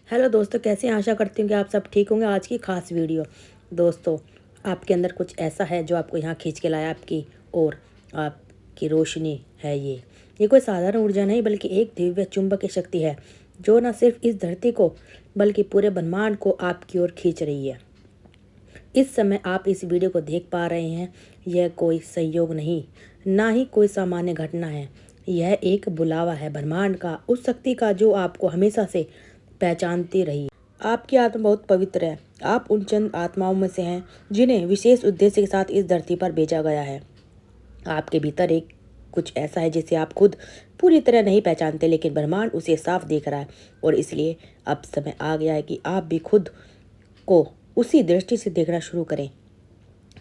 Hello दोस्तों, कैसे हैं? आशा करती हूँ कि आप सब ठीक होंगे। आज की खास वीडियो दोस्तों, आपके अंदर कुछ ऐसा है जो आपको यहाँ खींच के लाया आपकी ओर। आपकी रोशनी है ये कोई साधारण ऊर्जा नहीं बल्कि एक दिव्य चुंबकीय शक्ति है जो न सिर्फ इस धरती को बल्कि पूरे ब्रह्मांड को आपकी ओर खींच रही है। इस समय आप इस वीडियो को देख पा रहे हैं, यह कोई संयोग नहीं, ना ही कोई सामान्य घटना है। यह एक बुलावा है ब्रह्मांड का, उस शक्ति का जो आपको हमेशा से पहचानती रही। आपकी आत्मा बहुत पवित्र है। आप उन चंद आत्माओं में से हैं जिन्हें विशेष उद्देश्य के साथ इस धरती पर भेजा गया है। आपके भीतर एक कुछ ऐसा है जिसे आप खुद पूरी तरह नहीं पहचानते, लेकिन ब्रह्मांड उसे साफ देख रहा है। और इसलिए अब समय आ गया है कि आप भी खुद को उसी दृष्टि से देखना शुरू करें।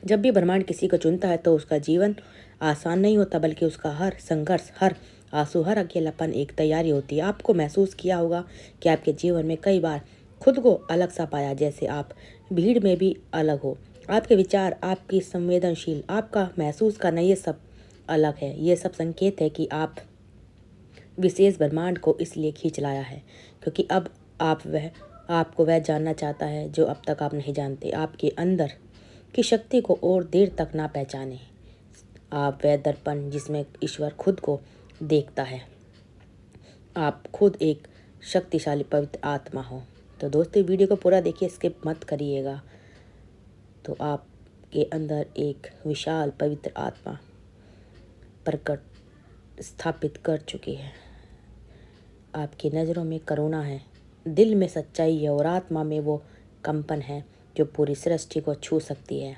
जब भी ब्रह्मांड किसी को चुनता है तो उसका जीवन आसान नहीं होता, बल्कि उसका हर संघर्ष, हर आंसू, हर अकेलापन एक तैयारी होती है। आपको महसूस किया होगा कि आपके जीवन में कई बार खुद को अलग सा पाया, जैसे आप भीड़ में भी अलग हो। आपके विचार, आपकी संवेदनशील, आपका महसूस करना, ये सब अलग है। ये सब संकेत है कि आप विशेष ब्रह्मांड को इसलिए खींच लाया है क्योंकि अब आपको वह जानना चाहता है जो अब तक आप नहीं जानते। आपके अंदर की शक्ति को और देर तक ना पहचाने। आप वह दर्पण जिसमें ईश्वर खुद को देखता है। आप खुद एक शक्तिशाली पवित्र आत्मा हो। तो दोस्तों, वीडियो को पूरा देखिए, स्किप मत करिएगा। तो आपके अंदर एक विशाल पवित्र आत्मा प्रकट स्थापित कर चुकी है। आपकी नज़रों में करुणा है, दिल में सच्चाई है और आत्मा में वो कंपन है जो पूरी सृष्टि को छू सकती है।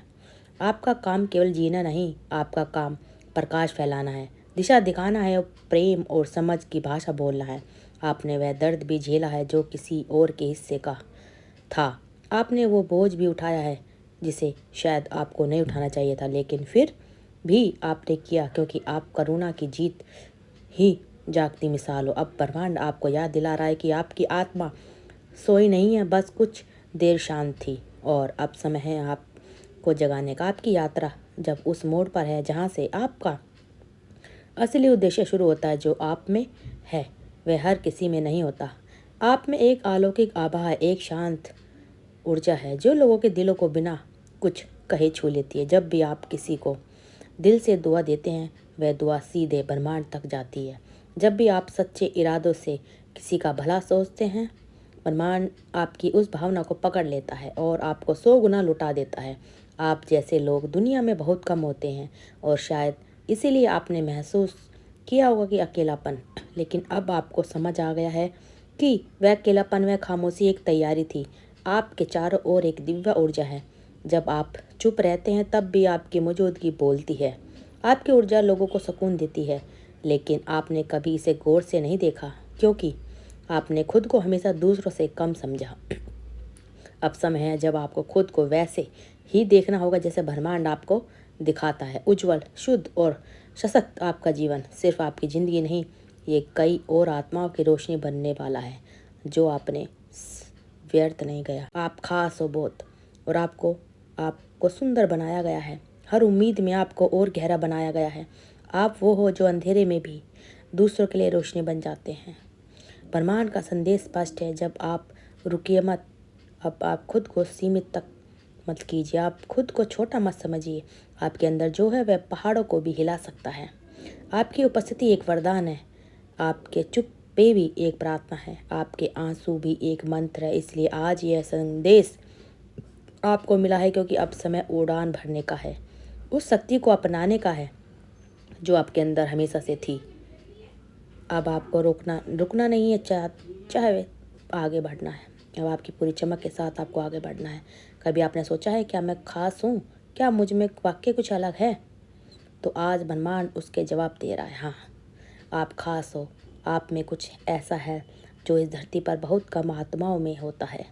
आपका काम केवल जीना नहीं, आपका काम प्रकाश फैलाना है, दिशा दिखाना है और प्रेम और समझ की भाषा बोलना है। आपने वह दर्द भी झेला है जो किसी और के हिस्से का था। आपने वो बोझ भी उठाया है जिसे शायद आपको नहीं उठाना चाहिए था, लेकिन फिर भी आपने किया क्योंकि आप करुणा की जीत ही जागती मिसाल हो। अब ब्रह्मांड आपको याद दिला रहा है कि आपकी आत्मा सोई नहीं है, बस कुछ देर शांत थी और अब समय है आपको जगाने का। आपकी यात्रा जब उस मोड़ पर है जहाँ से आपका असली उद्देश्य शुरू होता है। जो आप में है वह हर किसी में नहीं होता। आप में एक अलौकिक आभा है, एक शांत ऊर्जा है जो लोगों के दिलों को बिना कुछ कहे छू लेती है। जब भी आप किसी को दिल से दुआ देते हैं, वह दुआ सीधे ब्रह्मांड तक जाती है। जब भी आप सच्चे इरादों से किसी का भला सोचते हैं, ब्रह्मांड आपकी उस भावना को पकड़ लेता है और आपको 100 गुना लुटा देता है। आप जैसे लोग दुनिया में बहुत कम होते हैं और शायद इसीलिए आपने महसूस किया होगा कि अकेलापन, लेकिन अब आपको समझ आ गया है कि वह अकेलापन, वह खामोशी एक तैयारी थी। आपके चारों ओर एक दिव्य ऊर्जा है। जब आप चुप रहते हैं तब भी आपकी मौजूदगी बोलती है। आपकी ऊर्जा लोगों को सुकून देती है, लेकिन आपने कभी इसे गौर से नहीं देखा क्योंकि आपने खुद को हमेशा दूसरों से कम समझा। अब समय है जब आपको खुद को वैसे ही देखना होगा जैसे ब्रह्मांड आपको दिखाता है। उज्जवल, शुद्ध और सशक्त आपका जीवन सिर्फ आपकी ज़िंदगी नहीं, ये कई और आत्माओं की रोशनी बनने वाला है जो आपने व्यर्थ नहीं गया। आप खास हो बहुत, और आपको सुंदर बनाया गया है। हर उम्मीद में आपको और गहरा बनाया गया है। आप वो हो जो अंधेरे में भी दूसरों के लिए रोशनी बन जाते हैं। ब्रह्मांड का संदेश स्पष्ट है, जब आप रुकिए मत। अब आप खुद को सीमित तक मत कीजिए, आप खुद को छोटा मत समझिए। आपके अंदर जो है वह पहाड़ों को भी हिला सकता है। आपकी उपस्थिति एक वरदान है, आपके चुप पे भी एक प्रार्थना है, आपके आंसू भी एक मंत्र है। इसलिए आज यह संदेश आपको मिला है क्योंकि अब समय उड़ान भरने का है, उस शक्ति को अपनाने का है जो आपके अंदर हमेशा से थी। अब आपको रुकना नहीं है, चाहे आगे बढ़ना है। अब आपकी पूरी चमक के साथ आपको आगे बढ़ना है। कभी आपने सोचा है क्या मैं खास हूँ, क्या मुझ में वाकई कुछ अलग है? तो आज ब्रह्मांड उसके जवाब दे रहा है, हाँ, आप खास हो। आप में कुछ ऐसा है जो इस धरती पर बहुत कम आत्माओं में होता है।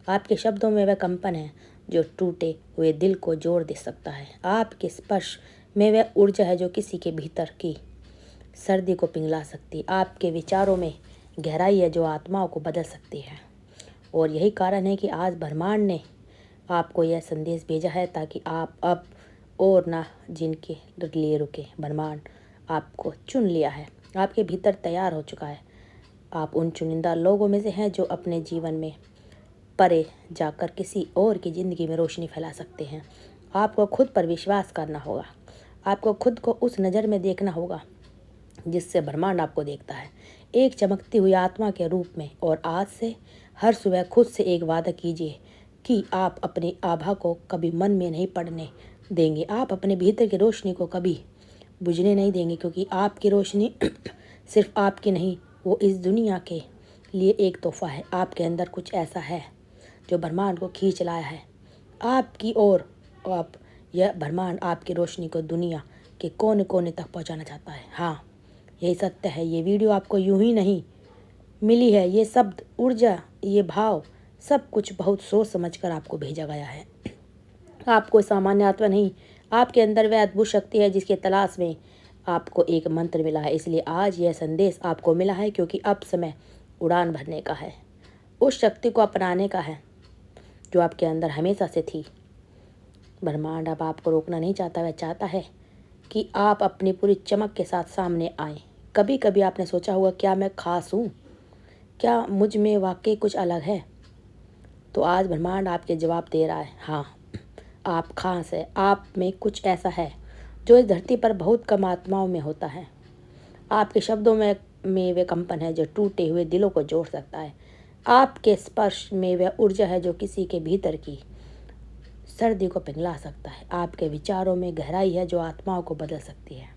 आपके शब्दों में वह कंपन है जो टूटे हुए दिल को जोड़ दे सकता है। आपके स्पर्श में वह ऊर्जा है जो किसी के भीतर की सर्दी को पिघला सकती है। आपके विचारों में गहराई है जो आत्माओं को बदल सकती है। और यही कारण है कि आज ब्रह्मांड ने आपको यह संदेश भेजा है ताकि आप अब और ना जिनके लिए रुके। ब्रह्मांड आपको चुन लिया है, आपके भीतर तैयार हो चुका है। आप उन चुनिंदा लोगों में से हैं जो अपने जीवन में परे जाकर किसी और की ज़िंदगी में रोशनी फैला सकते हैं। आपको खुद पर विश्वास करना होगा। आपको खुद को उस नज़र में देखना होगा जिससे ब्रह्मांड आपको देखता है, एक चमकती हुई आत्मा के रूप में। और आज से हर सुबह खुद से एक वादा कीजिए कि आप अपनी आभा को कभी मन में नहीं पड़ने देंगे। आप अपने भीतर की रोशनी को कभी बुझने नहीं देंगे, क्योंकि आपकी रोशनी सिर्फ आपकी नहीं, वो इस दुनिया के लिए एक तोहफा है। आपके अंदर कुछ ऐसा है जो ब्रह्मांड को खींच लाया है आपकी ओर। आप यह ब्रह्मांड आपकी रोशनी को दुनिया के कोने कोने तक पहुंचाना चाहता है। हाँ, यही सत्य है। ये वीडियो आपको यूं ही नहीं मिली है। ये शब्द, ऊर्जा, ये भाव, सब कुछ बहुत सोच समझ कर आपको भेजा गया है। आपको सामान्य आत्मा नहीं, आपके अंदर वह अद्भुत शक्ति है जिसकी तलाश में आपको एक मंत्र मिला है। इसलिए आज यह संदेश आपको मिला है, क्योंकि अब समय उड़ान भरने का है, उस शक्ति को अपनाने का है जो आपके अंदर हमेशा से थी। ब्रह्मांड अब आपको रोकना नहीं चाहता, वह चाहता है कि आप अपनी पूरी चमक के साथ सामने आएँ। कभी कभी आपने सोचा होगा, क्या मैं खास हूँ? क्या मुझ में वाकई कुछ अलग है? तो आज ब्रह्मांड आपके जवाब दे रहा है, हाँ, आप खास है। आप में कुछ ऐसा है जो इस धरती पर बहुत कम आत्माओं में होता है। आपके शब्दों में वे कंपन है जो टूटे हुए दिलों को जोड़ सकता है। आपके स्पर्श में वह ऊर्जा है जो किसी के भीतर की सर्दी को पिघला सकता है। आपके विचारों में गहराई है जो आत्माओं को बदल सकती है।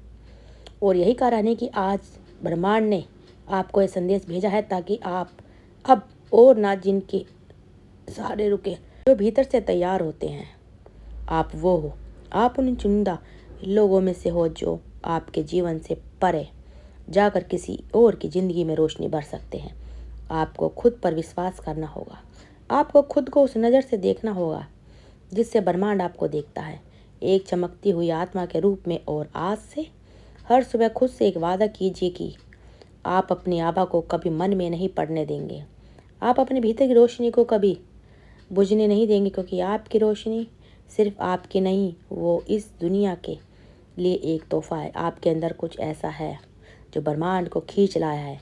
और यही कारण है कि आज ब्रह्मांड ने आपको यह संदेश भेजा है, ताकि आप अब और ना जिनके सहारे रुके, जो भीतर से तैयार होते हैं। आप वो हो, आप उन चुनिंदा लोगों में से हो जो आपके जीवन से परे जाकर किसी और की ज़िंदगी में रोशनी भर सकते हैं। आपको खुद पर विश्वास करना होगा। आपको खुद को उस नज़र से देखना होगा जिससे ब्रह्मांड आपको देखता है, एक चमकती हुई आत्मा के रूप में। और आज से हर सुबह खुद से एक वादा कीजिए कि आप अपनी आभा को कभी मन में नहीं पड़ने देंगे। आप अपने भीतर की रोशनी को कभी बुझने नहीं देंगे, क्योंकि आपकी रोशनी सिर्फ आपकी नहीं, वो इस दुनिया के लिए एक तोहफा है। आपके अंदर कुछ ऐसा है जो ब्रह्मांड को खींच लाया है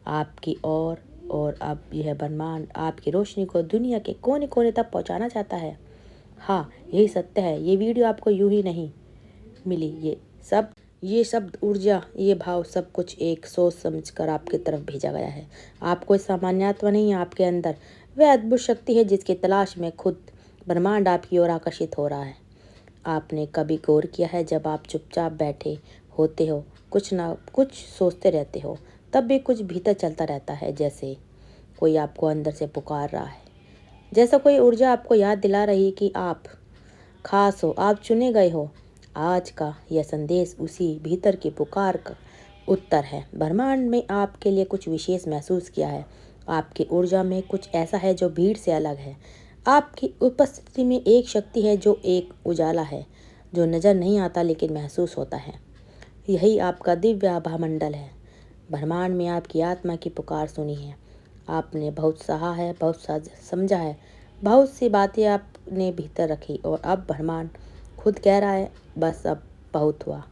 आपकी ओर। और अब यह ब्रह्मांड आपकी रोशनी को दुनिया के कोने कोने तक पहुंचाना चाहता है। हाँ, यही सत्य है। ये वीडियो आपको यूं ही नहीं मिली। ये शब्द, ऊर्जा, ये भाव, सब कुछ एक सोच समझ कर आपकी तरफ भेजा गया है। आप कोई सामान्य आत्मा नहीं है। आपके अंदर वह अद्भुत शक्ति है जिसकी तलाश में खुद ब्रह्मांड आपकी ओर आकर्षित हो रहा है। आपने कभी गौर किया है, जब आप चुपचाप बैठे होते हो, कुछ ना कुछ सोचते रहते हो, तब भी कुछ भीतर चलता रहता है, जैसे कोई आपको अंदर से पुकार रहा है, जैसा कोई ऊर्जा आपको याद दिला रही कि आप खास हो, आप चुने गए हो। आज का यह संदेश उसी भीतर की पुकार का उत्तर है। ब्रह्मांड में आपके लिए कुछ विशेष महसूस किया है। आपकी ऊर्जा में कुछ ऐसा है जो भीड़ से अलग है। आपकी उपस्थिति में एक शक्ति है जो एक उजाला है, जो नज़र नहीं आता लेकिन महसूस होता है। यही आपका दिव्य आभा मंडल है। ब्रह्मांड में आपकी आत्मा की पुकार सुनी है। आपने बहुत सहा है, बहुत समझा है, बहुत सी बातें आपने भीतर रखी, और अब ब्रह्मांड खुद कह रहा है, बस अब बहुत हुआ।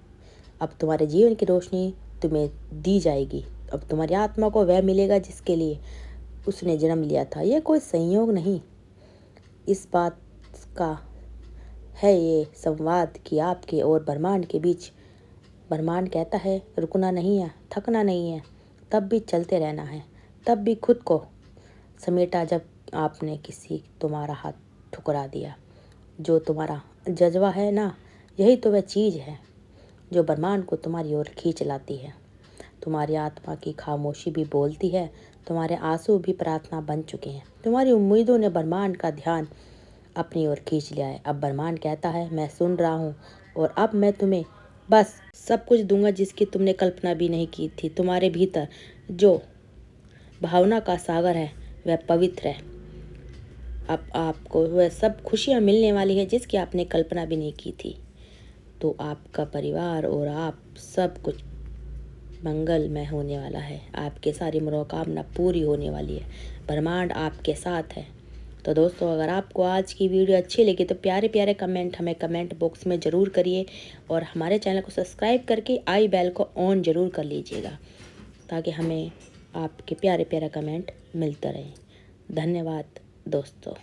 अब तुम्हारे जीवन की रोशनी तुम्हें दी जाएगी। अब तुम्हारी आत्मा को वह मिलेगा जिसके लिए उसने जन्म लिया था। यह कोई संयोग नहीं, इस बात का है ये संवाद कि आपके और ब्रह्मांड के बीच। ब्रह्मांड कहता है, रुकना नहीं है, थकना नहीं है, तब भी चलते रहना है। तब भी खुद को समेटा जब आपने तुम्हारा हाथ ठुकरा दिया। जो तुम्हारा जज्बा है ना, यही तो वह चीज़ है जो ब्रह्मांड को तुम्हारी ओर खींच लाती है। तुम्हारी आत्मा की खामोशी भी बोलती है, तुम्हारे आंसू भी प्रार्थना बन चुके हैं। तुम्हारी उम्मीदों ने ब्रह्मांड का ध्यान अपनी ओर खींच लिया है। अब ब्रह्मांड कहता है, मैं सुन रहा हूँ, और अब मैं तुम्हें बस सब कुछ दूंगा जिसकी तुमने कल्पना भी नहीं की थी। तुम्हारे भीतर जो भावना का सागर है वह पवित्र है। अब आपको वह सब खुशियाँ मिलने वाली है जिसकी आपने कल्पना भी नहीं की थी। तो आपका परिवार और आप सब कुछ मंगलमय होने वाला है। आपके सारी मनोकामना पूरी होने वाली है। ब्रह्मांड आपके साथ है। तो दोस्तों, अगर आपको आज की वीडियो अच्छी लगी तो प्यारे प्यारे कमेंट हमें कमेंट बॉक्स में ज़रूर करिए, और हमारे चैनल को सब्सक्राइब करके आई बेल को ऑन ज़रूर कर लीजिएगा, ताकि हमें आपके प्यारे प्यारे कमेंट मिलते रहें। धन्यवाद दोस्तों।